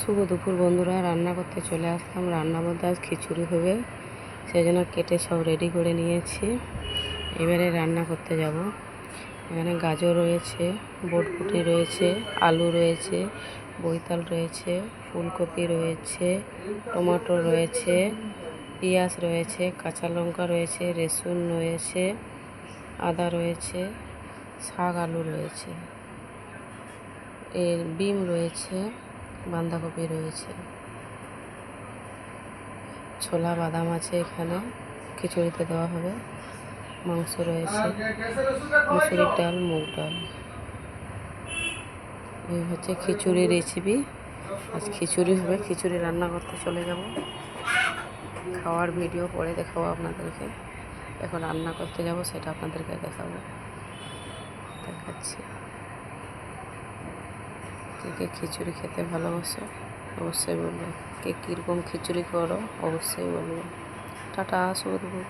শুভ দুপুর বন্ধুরা, রান্না করতে চলে আসলাম। রান্নার মধ্যে আজ খিচুড়ি হবে, সেই জন্য কেটে সব রেডি করে নিয়েছি। এবারে রান্না করতে যাব। এখানে গাজর রয়েছে, বরবটি রয়েছে, আলু রয়েছে, বৈতাল রয়েছে, ফুলকপি রয়েছে, টমেটো রয়েছে, পেঁয়াজ রয়েছে, কাঁচা লঙ্কা রয়েছে, রসুন রয়েছে, আদা রয়েছে, শাক আলু রয়েছে, এর বিম রয়েছে, বাঁধাকপি রয়েছে, ছোলা বাদাম আছে। এখানে খিচুড়িতে দেওয়া হবে। মাংস রয়েছে, মুসুরির ডাল, মুগ ডাল। এই হচ্ছে খিচুড়ি রেসিপি। আজ খিচুড়ি হবে, খিচুড়ি রান্না করতে চলে যাব। খাওয়ার ভিডিও পরে দেখাবো আপনাদেরকে। এখন রান্না করতে যাব, সেটা আপনাদেরকে দেখাচ্ছি। কে খিচুড়ি খেতে ভালোবাসো অবশ্যই বলবে, কে কীরকম খিচুড়ি করো অবশ্যই বলবে। টাটা, শুভ দুপুর।